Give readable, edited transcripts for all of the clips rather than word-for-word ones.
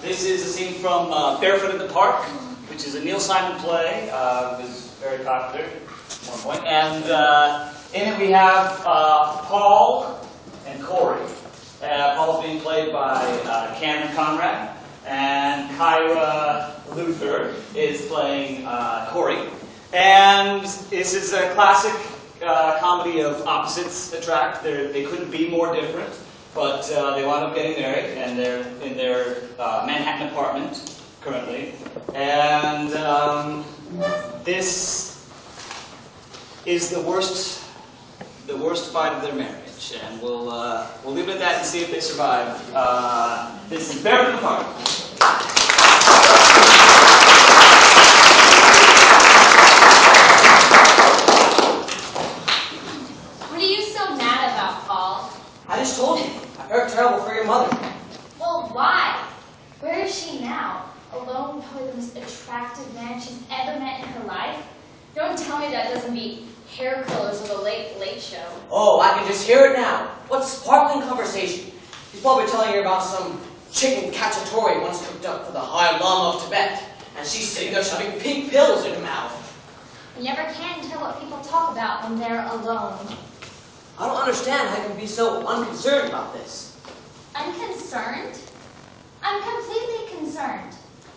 This is a scene from Barefoot in the Park, which is a Neil Simon play. It was very popular at one point. And in it we have Paul and Corey. Paul's being played by Camron Conrad, and Kyra Luther is playing Corey. And this is a classic comedy of opposites attract. They couldn't be more different. But they wound up getting married, and they're in their Manhattan apartment currently. And this is the worst fight of their marriage. And we'll leave it at that and see if they survive. This is Barefoot in the Park. What are you so mad about, Paul? I just told you. I heard terrible for your mother. Well, why? Where is she now? Alone, probably the most attractive man she's ever met in her life? Don't tell me that doesn't beat hair curlers or the Late Show. Oh, I can just hear it now. What sparkling conversation. He's probably telling you about some chicken cacciatore once cooked up for the High Lama of Tibet. And she's sitting there shoving pink pills in her mouth. You never can tell what people talk about when they're alone. I don't understand how you can be so unconcerned about this. Unconcerned? I'm completely concerned.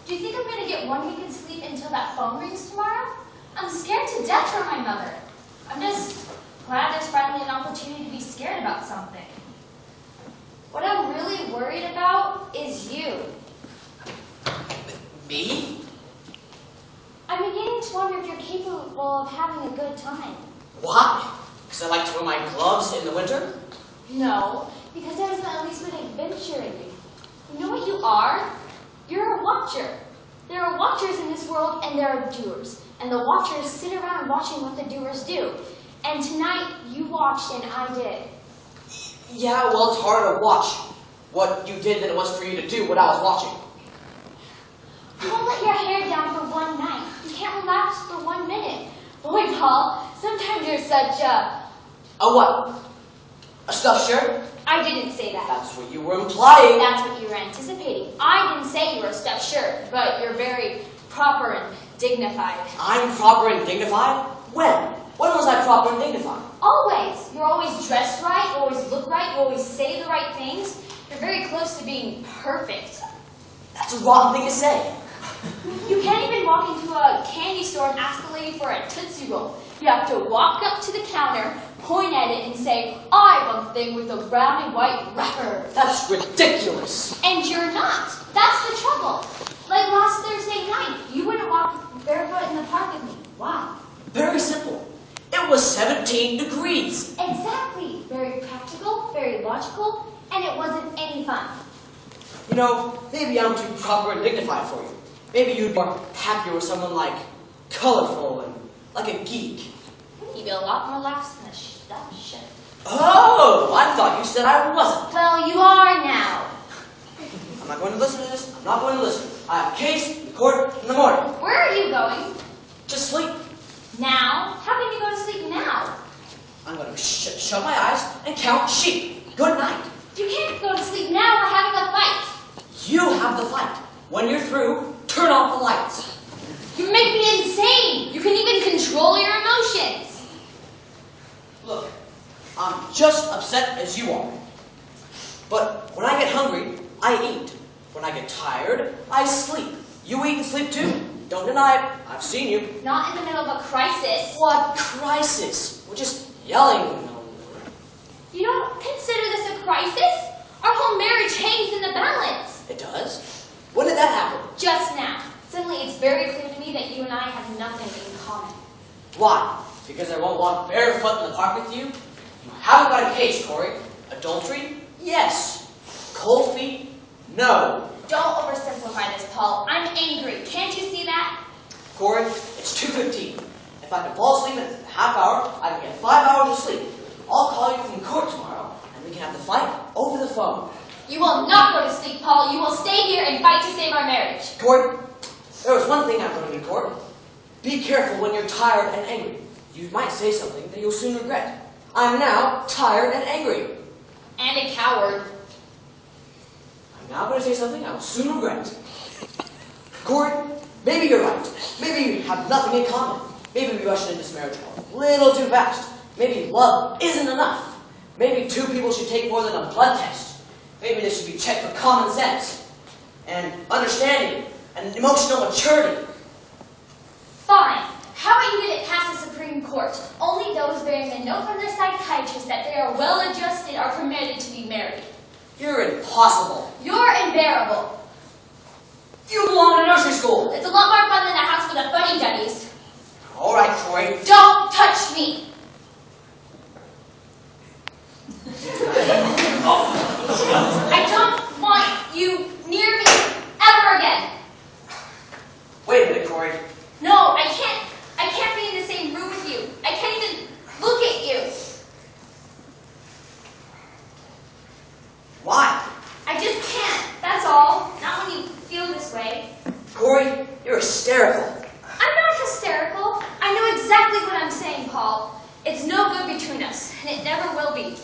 Do you think I'm going to get 1 week of sleep until that phone rings tomorrow? I'm scared to death for my mother. I'm just glad there's finally an opportunity to be scared about something. What I'm really worried about is you. Me? I'm beginning to wonder if you're capable of having a good time. Why? Because I like to wear my gloves in the winter? No, because there's at least an adventure in you. You know what you are? You're a watcher. There are watchers in this world, and there are doers. And the watchers sit around watching what the doers do. And tonight, you watched and I did. Yeah, well, it's harder to watch what you did than it was for you to do what I was watching. Don't let your hair down for one night. You can't relax for 1 minute. Boy, Paul, sometimes you're such a... A what? A stuffed shirt? I didn't say that. That's what you were implying. That's what you were anticipating. I didn't say you were a stuffed shirt, but you're very proper and dignified. I'm proper and dignified? When? When was I proper and dignified? Always. You're always dressed right, you always look right, you always say the right things. You're very close to being perfect. That's a wrong thing to say. You can't even walk into a candy store and ask the lady for a Tootsie Roll. You have to walk up to the counter, point at it, and say, I want the thing with the brown and white wrapper. That's ridiculous. And you're not. That's the trouble. Like last Thursday night, you wouldn't walk barefoot in the park with me. Why? Very simple. It was 17 degrees. Exactly. Very practical, very logical, and it wasn't any fun. You know, maybe I'm too proper and dignified for you. Maybe you'd be more happier with someone like colorful and like a geek. You'd be a lot more lax than a stuffed shirt. Oh, I thought you said I wasn't. Well, you are now. I'm not going to listen to this. I'm not going to listen. I have a case in court in the morning. Where are you going? To sleep. Now? How can you go to sleep now? I'm going to shut my eyes and count sheep. Good night. You can't go to sleep now. We're having a fight. You have the fight. When you're through, turn off the lights. You make me insane. You can even control your emotions. Look, I'm just upset as you are. But when I get hungry, I eat. When I get tired, I sleep. You eat and sleep too. Don't deny it. I've seen you. Not in the middle of a crisis. What crisis? We're just yelling. You don't consider this a crisis? Our whole marriage hangs in the balance. It does? When did that happen? Just now. Suddenly it's very clear to me that you and I have nothing in common. Why? Because I won't walk barefoot in the park with you? You haven't got a case, Corey. Adultery? Yes. Cold feet? No. Don't oversimplify this, Paul. I'm angry. Can't you see that? Corey, it's 2:15. If I can fall asleep in a half hour, I can get 5 hours of sleep. I'll call you from court tomorrow, and we can have the fight over the phone. You will not go to sleep, Paul. You will stay here and fight to save our marriage. Corey, there was one thing I'm learning in court. Be careful when you're tired and angry. You might say something that you'll soon regret. I'm now tired and angry. And a coward. I'm now I'm going to say something I will soon regret. Corey, maybe you're right. Maybe we have nothing in common. Maybe we rushed into this marriage a little too fast. Maybe love isn't enough. Maybe two people should take more than a blood test. Maybe this should be checked for common sense and understanding and emotional maturity. Fine. How about you get it past the Supreme Court? Only those bearing a note from their psychiatrist that they are well-adjusted are permitted to be married. You're impossible. You're unbearable. You belong in nursery school. It's a lot more fun than a house full of fuddy-duddies. All right, Corey. Don't touch me! I don't want you near me ever again. Wait a minute, Corey. No, I can't be in the same room with you. I can't even look at you. Why? I just can't, that's all. Not when you feel this way. Corey, you're hysterical. I'm not hysterical. I know exactly what I'm saying, Paul. It's no good between us, and it never will be.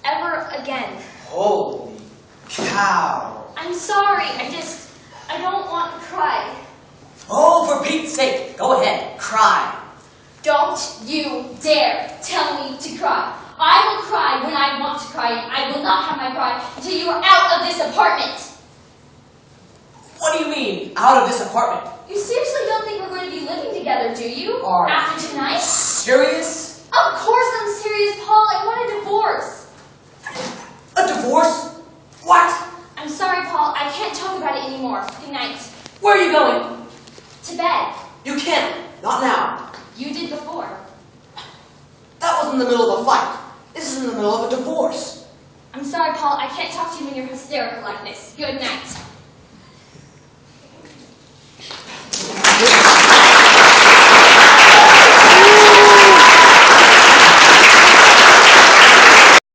Ever again. Holy cow. I'm sorry, I don't want to cry. Oh, for Pete's sake, go ahead, cry. Don't you dare tell me to cry. I will cry when I want to cry, and I will not have my cry until you are out of this apartment. What do you mean, out of this apartment? You seriously don't think we're going to be living together, do you? Are After tonight? Serious? Of course I'm serious, Paul. I want a divorce. A divorce? What? I'm sorry, Paul. I can't talk about it anymore. Good night. Where are you going? To bed. You can't. Not now. You did before. That was in the middle of a fight. This is in the middle of a divorce. I'm sorry, Paul. I can't talk to you when you're hysterical like this. Good night.